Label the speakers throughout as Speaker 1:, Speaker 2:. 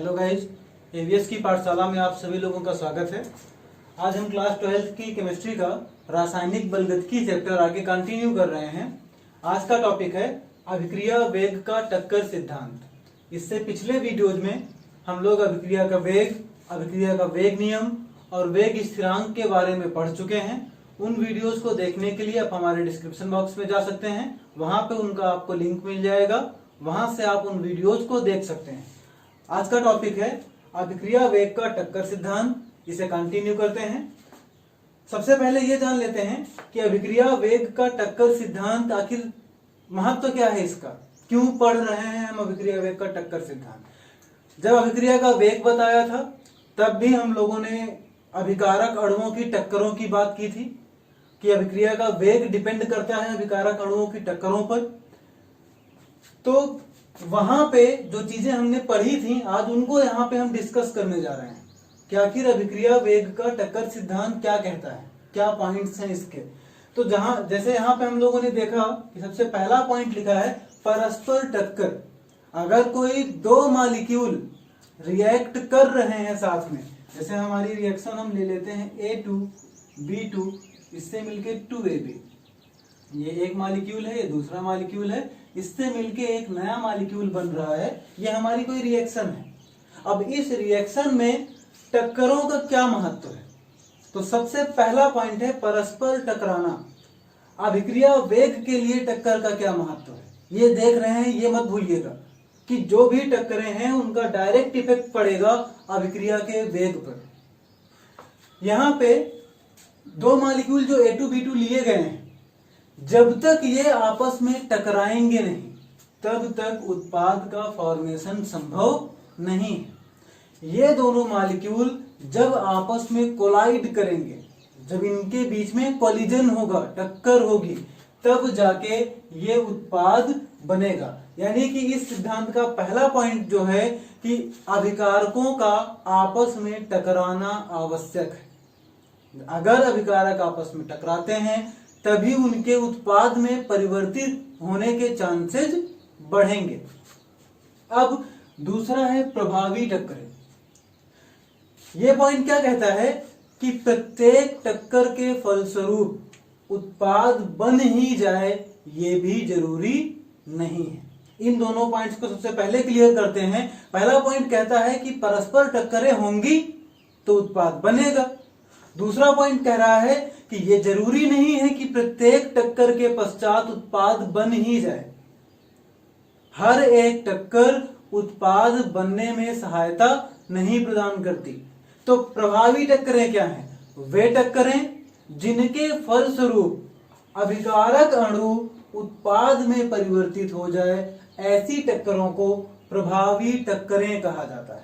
Speaker 1: Hello guys, ABS की पाठशाला में आप सभी लोगों का स्वागत है। आज हम क्लास 12 की केमिस्ट्री का रासायनिक बलगतिकी चैप्टर आगे कंटिन्यू कर रहे हैं। आज का टॉपिक है अभिक्रिया वेग का टक्कर सिद्धांत। इससे पिछले वीडियोज में हम लोग अभिक्रिया का वेग नियम और वेग स्थिरांक के बारे में पढ़ चुके हैं। उन वीडियोज को देखने के लिए आप हमारे डिस्क्रिप्शन बॉक्स में जा सकते हैं, वहां पे उनका आपको लिंक मिल जाएगा, वहां से आप उन वीडियोज को देख सकते हैं। आज का टॉपिक है अभिक्रिया वेग का टक्कर सिद्धांत। इसे कंटिन्यू करते हैं। सबसे पहले ये जान लेते हैं कि अभिक्रिया वेग का टक्कर सिद्धांत आखिर महत्व क्या है इसका, क्यों पढ़ रहे हैं हम अभिक्रिया वेग का टक्कर सिद्धांत। जब अभिक्रिया का वेग बताया था तब भी हम लोगों ने अभिकारक अणुओं की टक्करों की बात की थी कि अभिक्रिया का वेग डिपेंड करता है अभिकारक अणुओं की टक्करों पर। तो वहां पे जो चीजें हमने पढ़ी थी आज उनको यहाँ पे हम डिस्कस करने जा रहे हैं कि आखिर अभिक्रिया वेग का टक्कर सिद्धांत क्या कहता है, क्या पॉइंट्स हैं इसके। तो जैसे यहाँ पे हम लोगों ने देखा कि सबसे पहला पॉइंट लिखा है परस्पर टक्कर। अगर कोई दो मॉलिक्यूल रिएक्ट कर रहे हैं साथ में, जैसे हमारी रिएक्शन हम ले लेते हैं A2B2, इससे मिलके 2AB, ये एक मॉलिक्यूल है, ये दूसरा मॉलिक्यूल है, इससे मिलके एक नया मॉलिक्यूल बन रहा है, ये हमारी कोई रिएक्शन है। अब इस रिएक्शन में टक्करों का क्या महत्व है, तो सबसे पहला पॉइंट है परस्पर टकराना। अभिक्रिया वेग के लिए टक्कर का क्या महत्व है ये देख रहे हैं, ये मत भूलिएगा कि जो भी टक्करें हैं उनका डायरेक्ट इफेक्ट पड़ेगा अभिक्रिया के वेग पर। यहां पे दो मॉलिक्यूल जो A2B2 लिए गए हैं, जब तक ये आपस में टकराएंगे नहीं तब तक उत्पाद का फॉर्मेशन संभव नहीं है। ये दोनों मॉलिक्यूल जब आपस में कोलाइड करेंगे, जब इनके बीच में कोलिजन होगा, टक्कर होगी, तब जाके ये उत्पाद बनेगा। यानी कि इस सिद्धांत का पहला पॉइंट जो है कि अभिकारकों का आपस में टकराना आवश्यक है। अगर अभिकारक आपस में टकराते हैं तभी उनके उत्पाद में परिवर्तित होने के चांसेस बढ़ेंगे। अब दूसरा है प्रभावी टक्कर। यह पॉइंट क्या कहता है कि प्रत्येक टक्कर के फलस्वरूप उत्पाद बन ही जाए ये भी जरूरी नहीं है। इन दोनों पॉइंट्स को सबसे पहले क्लियर करते हैं। पहला पॉइंट कहता है कि परस्पर टक्करें होंगी तो उत्पाद बनेगा। दूसरा पॉइंट कह रहा है कि यह जरूरी नहीं है कि प्रत्येक टक्कर के पश्चात उत्पाद बन ही जाए। हर एक टक्कर उत्पाद बनने में सहायता नहीं प्रदान करती। तो प्रभावी टक्करें क्या हैं? वे टक्करें जिनके फलस्वरूप अभिकारक अणु उत्पाद में परिवर्तित हो जाए, ऐसी टक्करों को प्रभावी टक्करें कहा जाता है।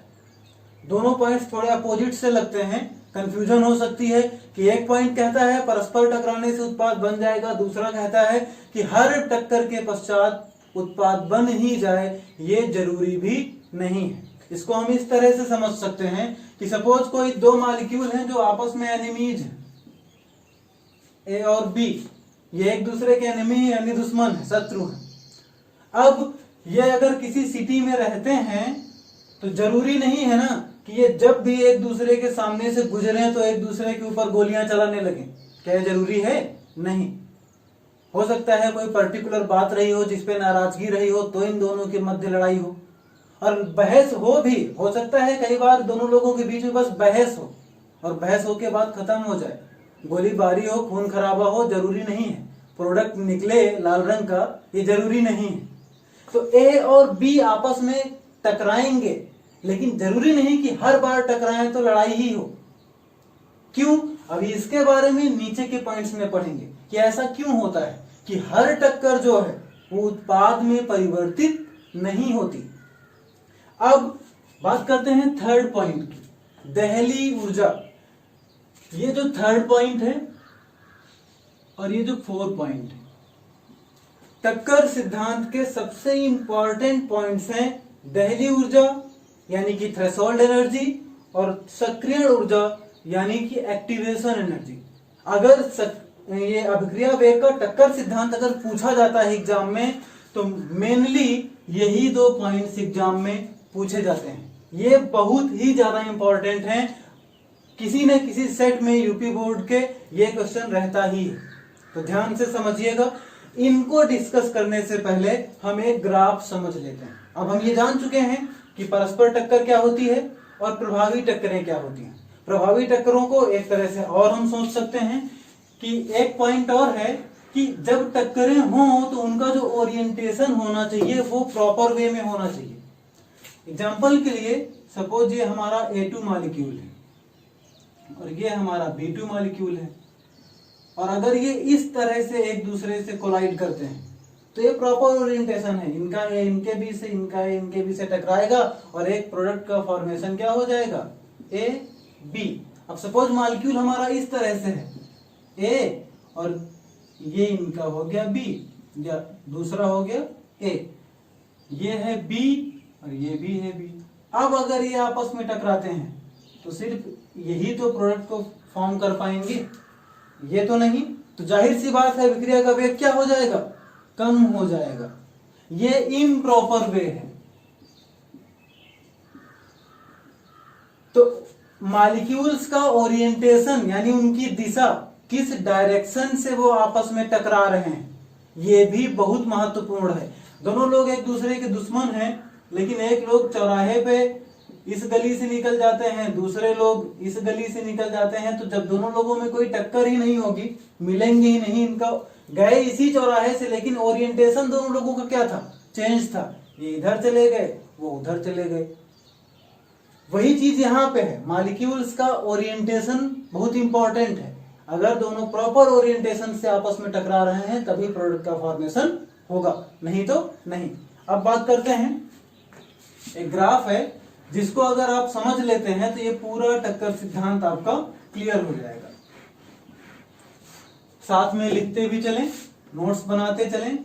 Speaker 1: दोनों पॉइंट्स थोड़े अपोजिट से लगते हैं, कंफ्यूजन हो सकती है कि एक पॉइंट कहता है परस्पर टकराने से उत्पाद बन जाएगा, दूसरा कहता है कि हर टक्कर के पश्चात उत्पाद बन ही जाए, ये जरूरी भी नहीं है। इसको हम इस तरह से समझ सकते हैं कि सपोज कोई दो मॉलिक्यूल हैं जो आपस में एनिमीज हैं, A और B, ये एक दूसरे के एनिमी यानी दुश्मन है, शत्रु है। अब ये अगर किसी सिटी में रहते हैं तो जरूरी नहीं है ना कि ये जब भी एक दूसरे के सामने से गुजरे तो एक दूसरे के ऊपर गोलियां चलाने लगे। क्या जरूरी है? नहीं। हो सकता है कोई पर्टिकुलर बात रही हो जिसपे नाराजगी रही हो तो इन दोनों के मध्य लड़ाई हो, और बहस हो भी हो सकता है कई बार दोनों लोगों के बीच में बस बहस हो और बहस हो के बाद खत्म हो जाए, गोलीबारी हो, खून खराबा हो, जरूरी नहीं है। प्रोडक्ट निकले लाल रंग का, ये जरूरी नहीं है। तो A और B आपस में टकराएंगे, लेकिन जरूरी नहीं कि हर बार टकराएं तो लड़ाई ही हो। क्यों? अभी इसके बारे में नीचे के पॉइंट्स में पढ़ेंगे कि ऐसा क्यों होता है कि हर टक्कर जो है वो उत्पाद में परिवर्तित नहीं होती। अब बात करते हैं थर्ड पॉइंट की, दहली ऊर्जा। ये जो थर्ड पॉइंट है और ये जो फोर्थ पॉइंट है, टक्कर सिद्धांत के सबसे इंपॉर्टेंट पॉइंट्स हैं दहली ऊर्जा यानी कि थ्रेशोल्ड एनर्जी और सक्रियण ऊर्जा यानी कि एक्टिवेशन एनर्जी। अगर ये अभिक्रिया वेग का टक्कर सिद्धांत अगर पूछा जाता है एग्जाम में तो मेनली यही दो पॉइंट्स एग्जाम में पूछे जाते हैं। ये बहुत ही ज्यादा इंपॉर्टेंट है, किसी न किसी सेट में यूपी बोर्ड के ये क्वेश्चन रहता ही है, तो ध्यान से समझिएगा। इनको डिस्कस करने से पहले हम एक ग्राफ समझ लेते हैं। अब हम ये जान चुके हैं कि परस्पर टक्कर क्या होती है और प्रभावी टक्करें क्या होती हैं। प्रभावी टक्करों को एक तरह से और हम सोच सकते हैं कि एक पॉइंट और है कि जब टक्करें हों तो उनका जो ओरिएंटेशन होना चाहिए वो प्रॉपर वे में होना चाहिए। एग्जाम्पल के लिए सपोज ये हमारा A2 मॉलिक्यूल है और ये हमारा B2 मॉलिक्यूल है, और अगर ये इस तरह से एक दूसरे से कोलाइड करते हैं तो ये प्रॉपर ओरिएंटेशन है, इनका ए इनके बीच से, इनका ए इनके बीच से टकराएगा और एक प्रोडक्ट का फॉर्मेशन क्या हो जाएगा, AB। अब सपोज मॉलिक्यूल हमारा इस तरह से है A और ये इनका हो गया B या दूसरा हो गया A, ये है B और ये भी है B। अब अगर ये आपस में टकराते हैं तो सिर्फ यही तो प्रोडक्ट को फॉर्म कर पाएंगे, ये तो नहीं। तो जाहिर सी बात है विक्रिया का वेग क्या हो जाएगा, कम हो जाएगा। ये इम्प्रॉपर वे है। तो मॉलिक्यूल्स का ओरिएंटेशन यानी उनकी दिशा, किस डायरेक्शन से वो आपस में टकरा रहे हैं, ये भी बहुत महत्वपूर्ण है। दोनों लोग एक दूसरे के दुश्मन हैं, लेकिन एक लोग चौराहे पे इस गली से निकल जाते हैं, दूसरे लोग इस गली से निकल जाते हैं, तो जब दोनों लोगों में कोई टक्कर ही नहीं होगी, मिलेंगे ही नहीं, इनका गए इसी चौराहे से, लेकिन ओरिएंटेशन दोनों लोगों का क्या था, चेंज था। ये इधर चले गए, वो उधर चले गए। वही चीज यहाँ पे है, मॉलिक्यूल्स का ओरिएंटेशन बहुत इंपॉर्टेंट है। अगर दोनों प्रॉपर ओरिएंटेशन से आपस में टकरा रहे हैं तभी प्रोडक्ट का फॉर्मेशन होगा, नहीं तो नहीं। अब बात करते हैं, एक ग्राफ है जिसको अगर आप समझ लेते हैं तो ये पूरा टक्कर सिद्धांत आपका क्लियर हो जाएगा। साथ में लिखते भी चलें, नोट्स बनाते चलें।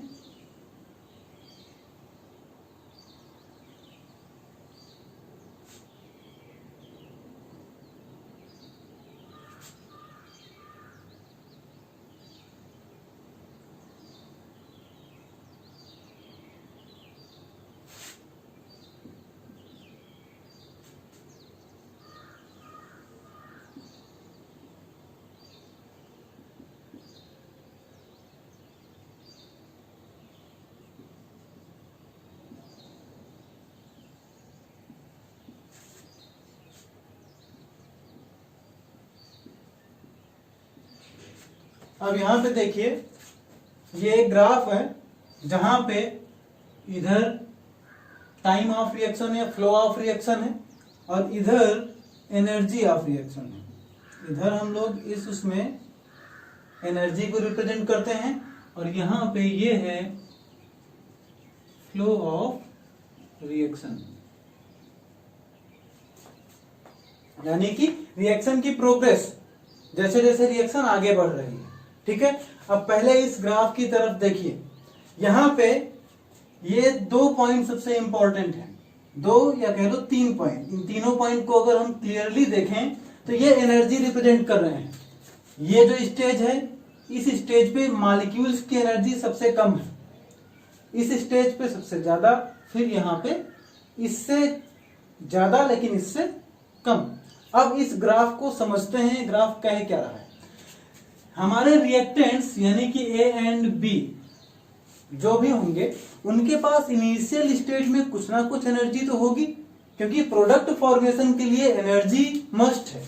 Speaker 1: अब यहां पे देखिए, ये एक ग्राफ है जहां पे इधर टाइम ऑफ रिएक्शन या फ्लो ऑफ रिएक्शन है और इधर एनर्जी ऑफ रिएक्शन है। इधर हम लोग इस उसमें एनर्जी को रिप्रेजेंट करते हैं और यहां पे ये है फ्लो ऑफ रिएक्शन, यानी कि रिएक्शन की प्रोग्रेस, जैसे जैसे रिएक्शन आगे बढ़ रही है। ठीक है, अब पहले इस ग्राफ की तरफ देखिए, यहां पे ये 2 पॉइंट सबसे इंपॉर्टेंट है, 2 या कह लो 3 पॉइंट। इन तीनों पॉइंट को अगर हम क्लियरली देखें तो ये एनर्जी रिप्रेजेंट कर रहे हैं। ये जो स्टेज है, इस स्टेज पे मॉलिक्यूल्स की एनर्जी सबसे कम है, इस स्टेज पे सबसे ज्यादा, फिर यहाँ पे इससे ज्यादा लेकिन इससे कम। अब इस ग्राफ को समझते हैं, ग्राफ कह क्या रहा है। हमारे रिएक्टेंट्स यानी कि A एंड B जो भी होंगे, उनके पास इनिशियल स्टेज में कुछ ना कुछ एनर्जी तो होगी, क्योंकि प्रोडक्ट फॉर्मेशन के लिए एनर्जी मस्ट है,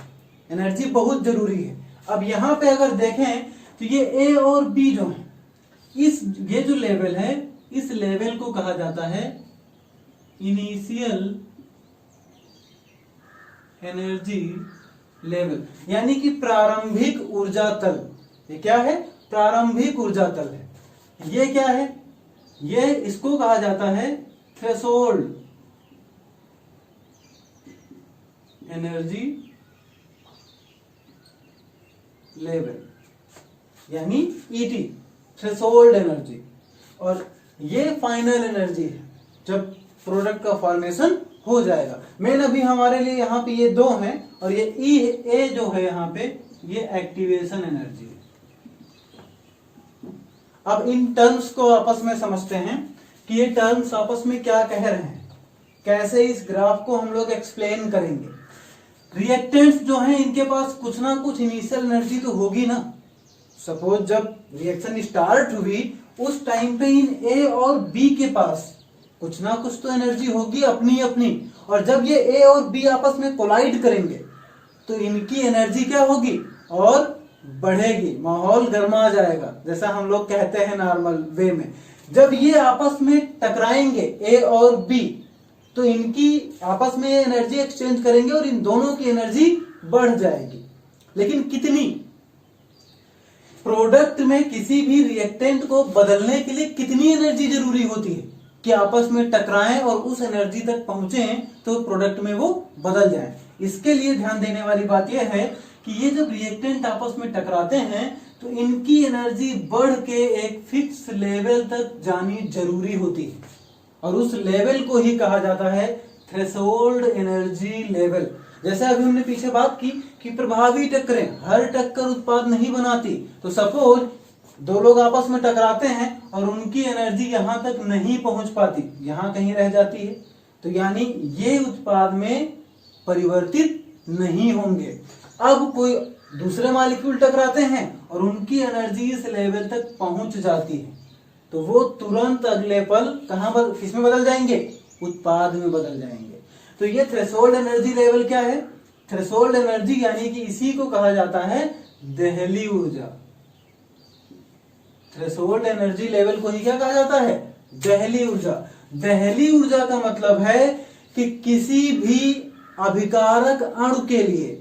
Speaker 1: एनर्जी बहुत जरूरी है। अब यहां पे अगर देखें तो ये A और B जो है, ये जो लेवल है, इस लेवल को कहा जाता है इनिशियल एनर्जी लेवल, यानी कि प्रारंभिक ऊर्जा तल। ये क्या है, प्रारंभिक ऊर्जा तल है। ये क्या है, ये इसको कहा जाता है थ्रेशोल्ड एनर्जी लेवल, यानी ET, थ्रेशोल्ड एनर्जी। और ये फाइनल एनर्जी है जब प्रोडक्ट का फॉर्मेशन हो जाएगा। मेन अभी हमारे लिए यहाँ पे ये 2 हैं और ये A जो है यहाँ पे, ये एक्टिवेशन एनर्जी है। अब इन टर्म्स को आपस में समझते हैं कि ये टर्म्स आपस में क्या कह रहे हैं। कैसे इस ग्राफ को हम लोग एक्सप्लेन करेंगे। रिएक्टेंट्स जो हैं इनके पास कुछ ना कुछ इनिशियल एनर्जी तो होगी ना। सपोज जब रिएक्शन स्टार्ट हुई उस टाइम पे इन ए और बी के पास कुछ ना कुछ तो एनर्जी होगी अपनी अपनी, और जब ये ए और बी आपस में कोलाइड करेंगे तो इनकी एनर्जी क्या होगी और बढ़ेगी, माहौल गर्मा जाएगा, जैसा हम लोग कहते हैं नॉर्मल वे में। जब ये आपस में टकराएंगे ए और बी तो इनकी आपस में एनर्जी एक्सचेंज करेंगे और इन दोनों की एनर्जी बढ़ जाएगी। लेकिन कितनी? प्रोडक्ट में किसी भी रिएक्टेंट को बदलने के लिए कितनी एनर्जी जरूरी होती है कि आपस में टकराएं और उस एनर्जी तक पहुंचे तो प्रोडक्ट में वो बदल जाए। इसके लिए ध्यान देने वाली बात यह है कि ये जब रिएक्टेंट आपस में टकराते हैं तो इनकी एनर्जी बढ़ के एक फिक्स लेवल तक जानी जरूरी होती है, और उस लेवल को ही कहा जाता है थ्रेशोल्ड एनर्जी लेवल। जैसे अभी हमने पीछे बात की कि प्रभावी टक्करें हर टक्कर उत्पाद नहीं बनाती, तो सपोज दो लोग आपस में टकराते हैं और उनकी एनर्जी यहां तक नहीं पहुंच पाती, यहां कहीं रह जाती है, तो यानी ये उत्पाद में परिवर्तित नहीं होंगे। अब कोई दूसरे मॉलिक्यूल टकराते हैं और उनकी एनर्जी इस लेवल तक पहुंच जाती है, तो वो तुरंत अगले पल किसमें बदल जाएंगे? उत्पाद में बदल जाएंगे। तो ये थ्रेशोल्ड एनर्जी लेवल क्या है? थ्रेशोल्ड एनर्जी यानी कि इसी को कहा जाता है देहली ऊर्जा। थ्रेशोल्ड एनर्जी लेवल को ही क्या कहा जाता है? देहली ऊर्जा। देहली ऊर्जा का मतलब है कि किसी भी अभिकारक अणु के लिए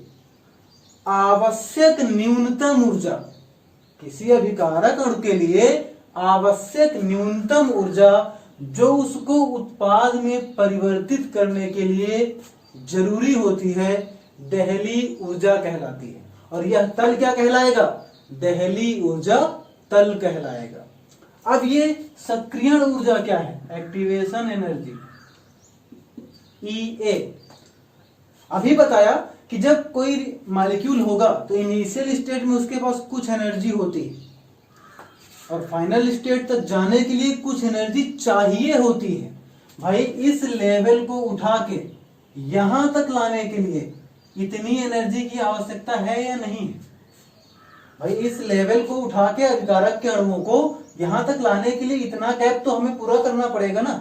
Speaker 1: आवश्यक न्यूनतम ऊर्जा, किसी अभिकारक अणु के लिए आवश्यक न्यूनतम ऊर्जा जो उसको उत्पाद में परिवर्तित करने के लिए जरूरी होती है, देहली ऊर्जा कहलाती है। और यह तल क्या कहलाएगा? देहली ऊर्जा तल कहलाएगा। अब ये सक्रियण ऊर्जा क्या है? Activation energy, EA। अभी बताया कि जब कोई मॉलिक्यूल होगा तो इनिशियल स्टेट में उसके पास कुछ एनर्जी होती है और फाइनल स्टेट तक जाने के लिए कुछ एनर्जी चाहिए होती है। भाई इस लेवल को उठा के यहां तक लाने के लिए इतनी एनर्जी की आवश्यकता है या नहीं? भाई इस लेवल को उठा के अभिकारक के अणुओं को यहां तक लाने के लिए इतना गैप तो हमें पूरा करना पड़ेगा ना।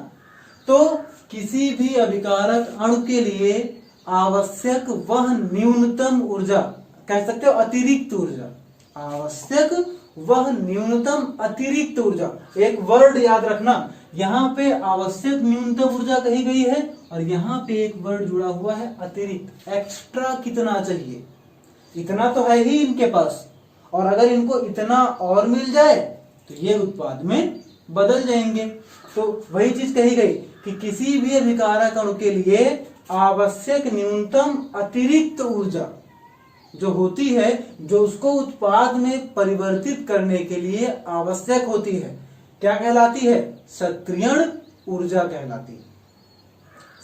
Speaker 1: तो किसी भी अभिकारक अणु के लिए आवश्यक वह न्यूनतम ऊर्जा, कह सकते हो अतिरिक्त ऊर्जा, आवश्यक वह न्यूनतम अतिरिक्त ऊर्जा। एक वर्ड याद रखना, यहाँ पे आवश्यक न्यूनतम ऊर्जा कही गई है और यहाँ पे एक वर्ड जुड़ा हुआ है अतिरिक्त। एक्स्ट्रा कितना चाहिए? इतना तो है ही इनके पास, और अगर इनको इतना और मिल जाए तो ये उत्पाद में बदल जाएंगे। तो वही चीज कही गई कि किसी भी अभिकारक अणु के लिए आवश्यक न्यूनतम अतिरिक्त ऊर्जा जो होती है, जो उसको उत्पाद में परिवर्तित करने के लिए आवश्यक होती है, क्या कहलाती है? सक्रियण ऊर्जा कहलाती है।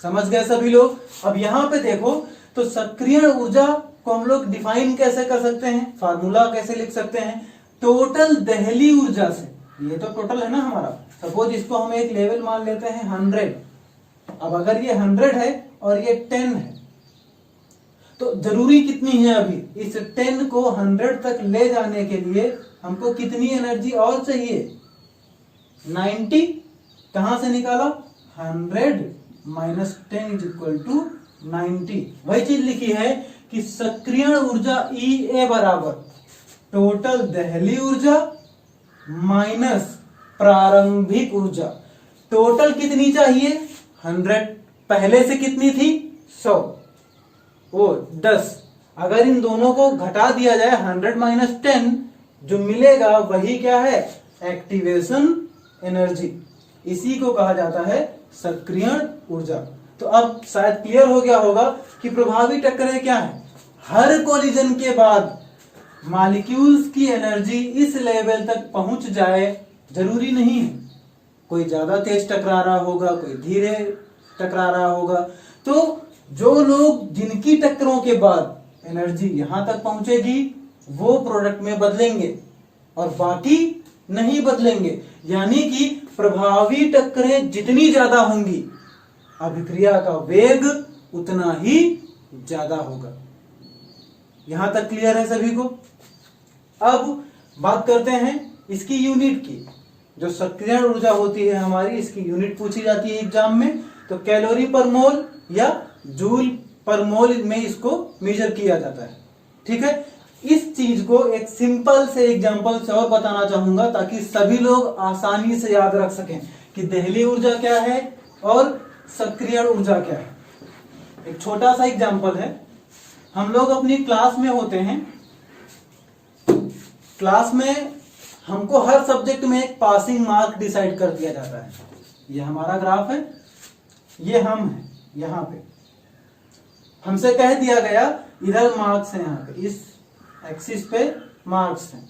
Speaker 1: समझ गए सभी लोग? अब यहां पे देखो तो सक्रियण ऊर्जा को हम लोग डिफाइन कैसे कर सकते हैं, फार्मूला कैसे लिख सकते हैं? टोटल देहली ऊर्जा से, ये तो टोटल है ना हमारा, सपोज इसको हम एक लेवल मान लेते हैं 100। अब अगर ये 100 है और ये 10 है तो जरूरी कितनी है? अभी इस 10 को 100 तक ले जाने के लिए हमको कितनी एनर्जी और चाहिए? 90। कहां से निकाला? 100 माइनस 10 इज इक्वल टू 90। वही चीज लिखी है कि सक्रियण ऊर्जा EA बराबर टोटल देहली ऊर्जा माइनस प्रारंभिक ऊर्जा। टोटल कितनी चाहिए? 100। पहले से कितनी थी? 100 वो 10। अगर इन दोनों को घटा दिया जाए 100 माइनस 10, जो मिलेगा वही क्या है? Activation energy. इसी को कहा जाता है सक्रियण ऊर्जा। तो अब शायद क्लियर हो गया होगा कि प्रभावी टक्करें क्या है। हर कोलिजन के बाद मॉलिक्यूल्स की एनर्जी इस लेवल तक पहुंच जाए जरूरी नहीं है, कोई ज्यादा तेज टकरा रहा होगा, कोई धीरे टकरा रहा होगा। तो जो लोग जिनकी टक्करों के बाद एनर्जी यहां तक पहुंचेगी वो प्रोडक्ट में बदलेंगे और बाकी नहीं बदलेंगे। यानी कि प्रभावी टक्करें जितनी ज्यादा होंगी, अभिक्रिया का वेग उतना ही ज्यादा होगा। यहां तक क्लियर है सभी को? अब बात करते हैं इसकी यूनिट की। जो सक्रियण ऊर्जा होती है हमारी, इसकी यूनिट पूछी जाती है एग्जाम में, तो कैलोरी पर मोल या जूल पर मोल में इसको मेजर किया जाता है। ठीक है, इस चीज को एक सिंपल से एग्जांपल से और बताना चाहूंगा ताकि सभी लोग आसानी से याद रख सकें कि दहलीय ऊर्जा क्या है और सक्रियण ऊर्जा क्या है। एक छोटा सा एग्जांपल है, हम लोग अपनी क्लास में होते हैं, क्लास में हमको हर सब्जेक्ट में एक पासिंग मार्क डिसाइड कर दिया जाता है। ये हमारा ग्राफ है, ये हम है, यहां पे हमसे कह दिया गया इधर मार्क्स है, यहाँ पे इस एक्सिस पे मार्क्स हैं।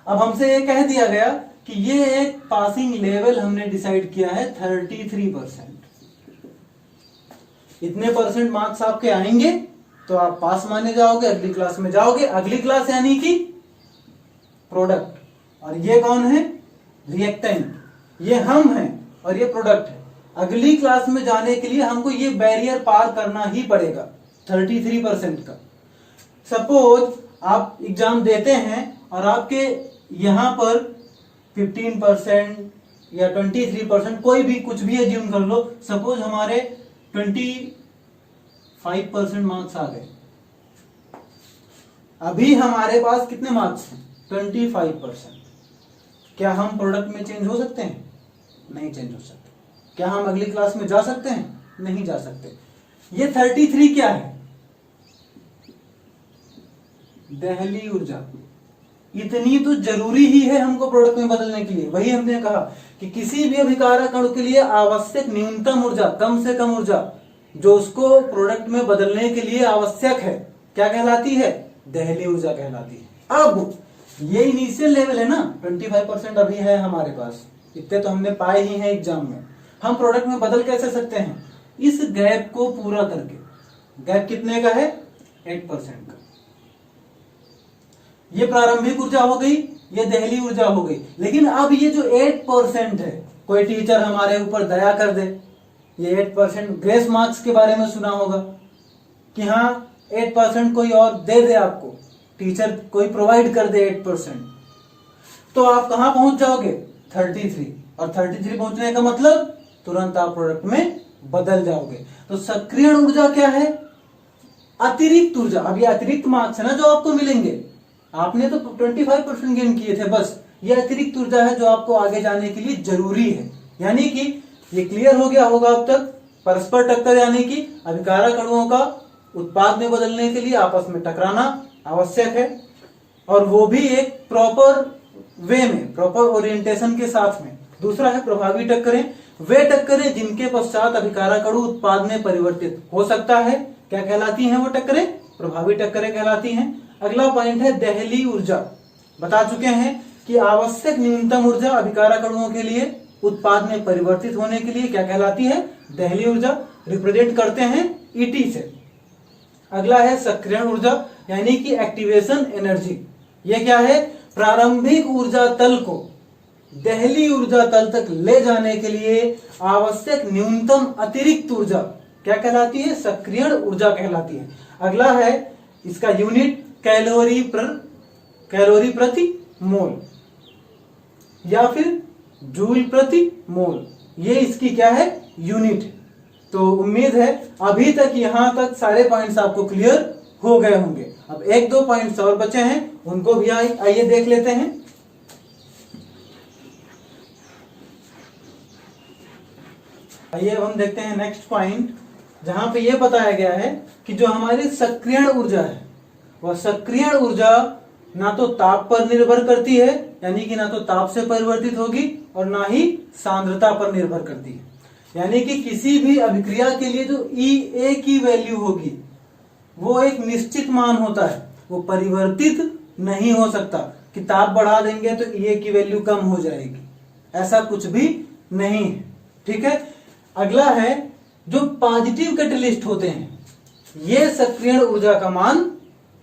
Speaker 1: अब हमसे ये कह दिया गया कि ये एक पासिंग लेवल हमने डिसाइड किया है 33%। इतने परसेंट मार्क्स आपके आएंगे तो आप पास माने जाओगे, अगली क्लास में जाओगे। अगली क्लास यानी कि प्रोडक्ट, और ये कौन है? रिएक्टेंट। ये हम हैं और ये प्रोडक्ट है। अगली क्लास में जाने के लिए हमको ये बैरियर पार करना ही पड़ेगा 33% का। सपोज आप एग्जाम देते हैं और आपके यहां पर 15% या 23%, कोई भी कुछ भी एज्यूम कर लो, सपोज हमारे 25% मार्क्स आ गए। अभी हमारे पास कितने मार्क्स हैं? 25%। क्या हम प्रोडक्ट में चेंज हो सकते हैं? नहीं चेंज हो सकते। क्या हम अगली क्लास में जा सकते हैं? नहीं जा सकते। ये 33 क्या है? दहलीय ऊर्जा। इतनी तो जरूरी ही है हमको प्रोडक्ट में बदलने के लिए। वही हमने कहा कि किसी भी अभिकारक अणु के लिए आवश्यक न्यूनतम ऊर्जा, कम से कम ऊर्जा जो उसको प्रोडक्ट में बदलने के लिए आवश्यक है, क्या कहलाती है? दहलीय ऊर्जा कहलाती है। अब ये इनिशियल लेवल है ना, 25% अभी है हमारे पास, इतने तो हमने पाए ही हैं एग्जाम में। हम प्रोडक्ट में बदल कैसे सकते हैं? इस गैप को पूरा करके। गैप कितने का है? 8% का। ये प्रारंभिक ऊर्जा हो गई, ये दहलीय ऊर्जा हो गई। लेकिन अब ये जो 8% है, कोई टीचर हमारे ऊपर दया कर दे, ये 8% ग्रेस मार्क्स के बारे में सुना होगा कि हाँ 8% कोई और दे दे आपको, टीचर कोई प्रोवाइड कर दे 8%, तो आप कहां पहुंच जाओगे? 33। और 33 पहुंचने का मतलब तुरंत आप प्रोडक्ट में बदल जाओगे। तो सक्रियण ऊर्जा क्या है? अतिरिक्त ऊर्जा। अब ये अतिरिक्त मार्क्स है ना जो आपको मिलेंगे, आपने तो 25% गेन किए थे, बस ये अतिरिक्त ऊर्जा है जो आपको आगे जाने के लिए जरूरी है। यानी कि ये क्लियर हो गया होगा अब तक, परस्पर टक्कर यानी कि अभिकारक अणुओं का उत्पाद में बदलने के लिए आपस में टकराना आवश्यक है, और वो भी एक प्रॉपर वे में, प्रॉपर ओरिएंटेशन के साथ में। दूसरा है प्रभावी टक्करें, वे टक्करें जिनके पश्चात अभिकारक अणु उत्पाद में परिवर्तित हो सकता है, क्या कहलाती हैं वो टक्करें? प्रभावी टक्करें कहलाती हैं। अगला पॉइंट है दहलीय ऊर्जा। बता चुके हैं कि आवश्यक न्यूनतम ऊर्जा अभिकारक अणुओं के लिए उत्पाद में परिवर्तित होने के लिए क्या कहलाती है? दहलीय ऊर्जा। रिप्रेजेंट करते हैं ईटी से। अगला है सक्रियण ऊर्जा यानी कि एक्टिवेशन एनर्जी। ये क्या है? प्रारंभिक ऊर्जा तल को दहलीय ऊर्जा तल तक ले जाने के लिए आवश्यक न्यूनतम अतिरिक्त ऊर्जा क्या कहलाती है? सक्रियण ऊर्जा कहलाती है। अगला है इसका यूनिट कैलोरी प्रति मोल या फिर जूल प्रति मोल, ये इसकी क्या है? यूनिट है। तो उम्मीद है अभी तक यहां तक सारे पॉइंट्स आपको क्लियर हो गए होंगे। अब एक दो पॉइंट्स और बचे हैं, उनको भी आइए देख लेते हैं। आइए अब हम देखते हैं नेक्स्ट पॉइंट, जहां पे यह बताया गया है कि जो हमारी सक्रियण ऊर्जा है वह सक्रियण ऊर्जा ना तो ताप पर निर्भर करती है, यानी कि ना तो ताप से परिवर्तित होगी, और ना ही सांद्रता पर निर्भर करती है। यानी कि किसी भी अभिक्रिया के लिए जो EA की वैल्यू होगी वो एक निश्चित मान होता है, वो परिवर्तित नहीं हो सकता कि ताप बढ़ा देंगे तो EA की वैल्यू कम हो जाएगी, ऐसा कुछ भी नहीं है। ठीक है। अगला है जो पॉजिटिव कैटलिस्ट होते हैं, ये सक्रियण ऊर्जा का मान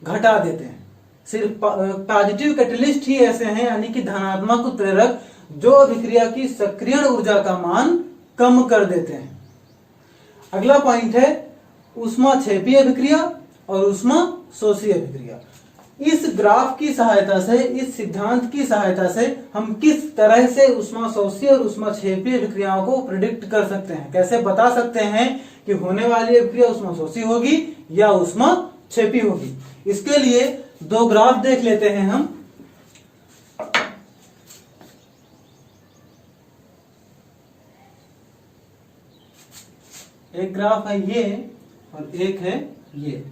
Speaker 1: घटा देते हैं। सिर्फ पॉजिटिव कैटलिस्ट ही ऐसे हैं, यानी कि धनात्मक उत्प्रेरक, जो अभिक्रिया की सक्रियण ऊर्जा का मान कम कर देते हैं। अगला पॉइंट है ऊष्माक्षेपी अभिक्रिया और ऊष्माशोषी अभिक्रिया। इस ग्राफ की सहायता से, इस सिद्धांत की सहायता से हम किस तरह से ऊष्माशोषी और ऊष्माक्षेपी अभिक्रियाओं को प्रिडिक्ट कर सकते हैं, कैसे बता सकते हैं कि होने वाली अभिक्रिया ऊष्माशोषी होगी या ऊष्माक्षेपी होगी। इसके लिए दो ग्राफ देख लेते हैं हम। एक ग्राफ है ये और एक है ये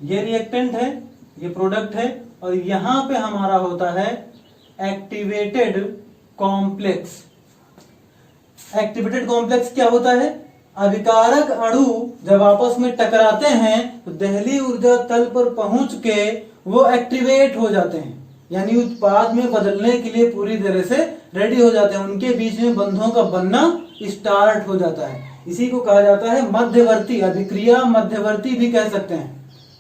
Speaker 1: रिएक्टेंट है, ये प्रोडक्ट है, और यहां पे हमारा होता है एक्टिवेटेड कॉम्प्लेक्स। एक्टिवेटेड कॉम्प्लेक्स क्या होता है? अभिकारक अणु जब आपस में टकराते हैं तो दहली ऊर्जा तल पर पहुंच के वो एक्टिवेट हो जाते हैं, यानी उत्पाद में बदलने के लिए पूरी तरह से रेडी हो जाते हैं, उनके बीच में बंधों का बनना स्टार्ट हो जाता है। इसी को कहा जाता है मध्यवर्ती अभिक्रिया, मध्यवर्ती भी कह सकते हैं।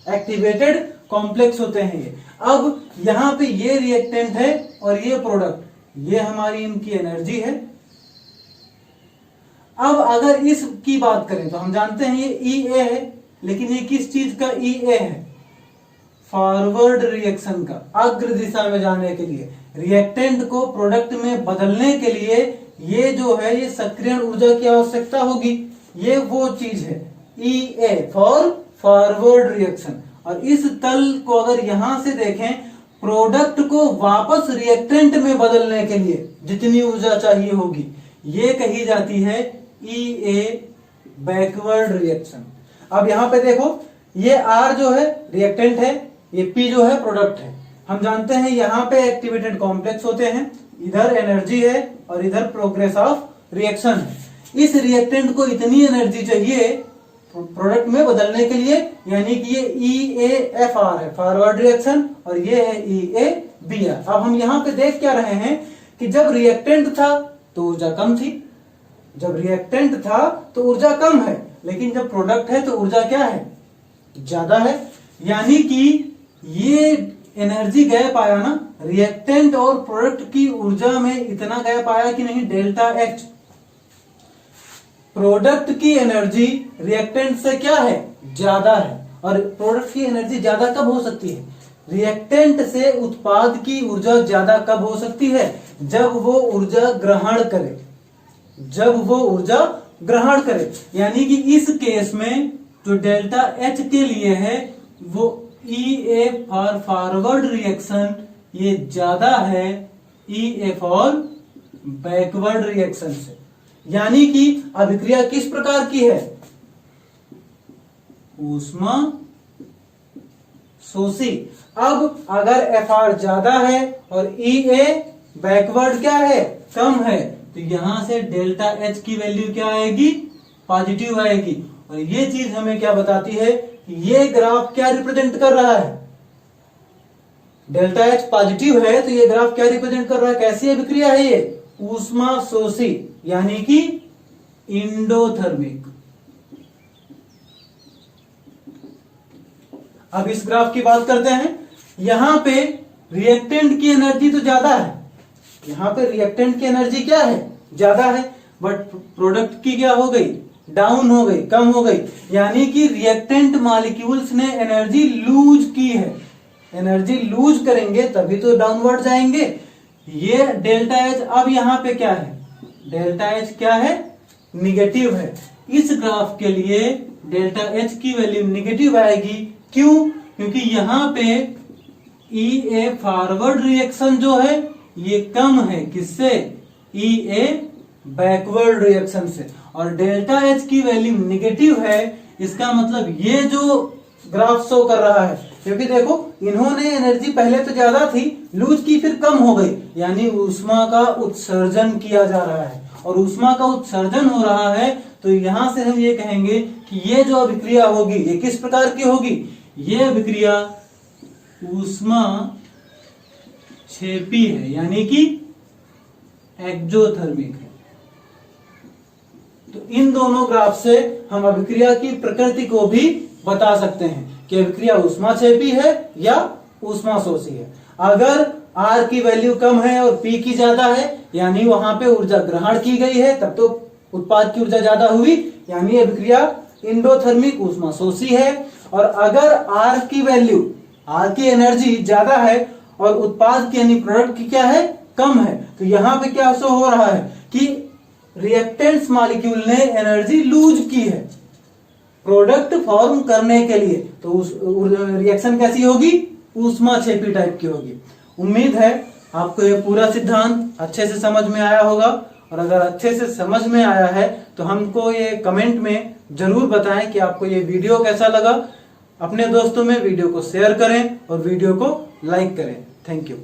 Speaker 1: एक्टिवेटेड कॉम्प्लेक्स होते हैं ये। अब यहाँ पे ये रिएक्टेंट है और ये प्रोडक्ट, ये हमारी इनकी एनर्जी है। अब अगर इसकी बात करें तो हम जानते हैं ये EA है, लेकिन ये किस चीज का EA है? फॉरवर्ड रिएक्शन का, अग्र दिशा में जाने के लिए, रिएक्टेंट को प्रोडक्ट में बदलने के लिए ये जो है ये सक्रियण ऊर्जा की आवश्यकता होगी। ये वो चीज है EA फॉर फॉरवर्ड रिएक्शन। और इस तल को अगर यहां से देखें, प्रोडक्ट को वापस रिएक्टेंट में बदलने के लिए जितनी ऊर्जा चाहिए होगी ये कही जाती है EA बैकवर्ड रिएक्शन। अब यहां पे देखो, ये R जो है रिएक्टेंट है, ये P जो है प्रोडक्ट है। हम जानते हैं यहाँ पे एक्टिवेटेड कॉम्प्लेक्स होते हैं, इधर एनर्जी है और इधर प्रोग्रेस ऑफ रिएक्शन है। इस रिएक्टेंट को इतनी एनर्जी चाहिए प्रोडक्ट में बदलने के लिए, यानी कि ये EAFR है फॉरवर्ड रिएक्शन और ये है EABR। अब हम यहाँ पे देख क्या रहे हैं कि जब रिएक्टेंट था तो ऊर्जा कम थी, जब रिएक्टेंट था तो ऊर्जा कम है, लेकिन जब प्रोडक्ट है तो ऊर्जा क्या है? ज्यादा है। यानी कि ये एनर्जी गैप आया ना, रिएक्टेंट और प्रोडक्ट की ऊर्जा में इतना गैप आया कि नहीं, डेल्टा H। प्रोडक्ट की एनर्जी रिएक्टेंट से क्या है? ज्यादा है। और प्रोडक्ट की एनर्जी ज्यादा कब हो सकती है? रिएक्टेंट से उत्पाद की ऊर्जा ज्यादा कब हो सकती है? जब वो ऊर्जा ग्रहण करे, जब वो ऊर्जा ग्रहण करे। यानी कि इस केस में जो डेल्टा H के लिए है वो EA फॉर फॉरवर्ड रिएक्शन ये ज्यादा है EA फॉर बैकवर्ड रिएक्शन से। यानी कि अभिक्रिया किस प्रकार की है? ऊष्मा शोषी। अब अगर FR ज्यादा है और EA बैकवर्ड क्या है? कम है, तो यहां से डेल्टा H की वैल्यू क्या आएगी? पॉजिटिव आएगी। और ये चीज हमें क्या बताती है कि ये ग्राफ क्या रिप्रेजेंट कर रहा है? डेल्टा H पॉजिटिव है तो ये ग्राफ क्या रिप्रेजेंट कर रहा है? कैसी अभिक्रिया है ये? ऊष्मा शोषी, यानी कि इंडोथर्मिक। अब इस ग्राफ की बात करते हैं। यहां पे रिएक्टेंट की एनर्जी तो ज्यादा है, यहां पे रिएक्टेंट की एनर्जी क्या है? ज्यादा है, बट प्रोडक्ट की क्या हो गई? डाउन हो गई, कम हो गई। यानी कि रिएक्टेंट मॉलिक्यूल्स ने एनर्जी लूज की है। एनर्जी लूज करेंगे तभी तो डाउनवर्ड जाएंगे। ये डेल्टा H अब यहां पे क्या है? डेल्टा H क्या है? निगेटिव है। इस ग्राफ के लिए डेल्टा H की वैल्यू निगेटिव आएगी। क्यों? क्योंकि यहां पे EA फॉरवर्ड रिएक्शन जो है ये कम है, किससे? EA बैकवर्ड रिएक्शन से। और डेल्टा H की वैल्यू निगेटिव है, इसका मतलब ये जो ग्राफ शो कर रहा है, क्योंकि देखो इन्होंने एनर्जी पहले तो ज्यादा थी, लूज की, फिर कम हो गई, यानी ऊष्मा का उत्सर्जन किया जा रहा है। और ऊष्मा का उत्सर्जन हो रहा है तो यहां से हम ये कहेंगे कि ये जो अभिक्रिया होगी ये किस प्रकार की होगी? ये अभिक्रिया ऊष्मा क्षेपी है, यानी कि एक्सोथर्मिक है। तो इन दोनों ग्राफ से हम अभिक्रिया की प्रकृति को भी बता सकते हैं कि अभिक्रिया ऊष्माक्षेपी है या ऊष्माशोषी है। अगर R की वैल्यू कम है और P की ज्यादा है, यानी वहां पे ऊर्जा ग्रहण की गई है, तब तो उत्पाद की ऊर्जा ज्यादा हुई, यानी अभिक्रिया एंडोथर्मिक ऊष्मा शोषी है। और अगर R की वैल्यू, R की एनर्जी ज्यादा है और उत्पाद की यानी प्रोडक्ट की क्या है, कम है, तो यहां पे क्या शो हो रहा है कि रिएक्टेंट्स मॉलिक्यूल ने एनर्जी लूज की है प्रोडक्ट फॉर्म करने के लिए। तो उस रिएक्शन कैसी होगी, ऊष्माक्षेपी टाइप की होगी। उम्मीद है आपको ये पूरा सिद्धांत अच्छे से समझ में आया होगा, और अगर अच्छे से समझ में आया है तो हमको ये कमेंट में जरूर बताएं कि आपको ये वीडियो कैसा लगा। अपने दोस्तों में वीडियो को शेयर करें और वीडियो को लाइक करें। Thank you.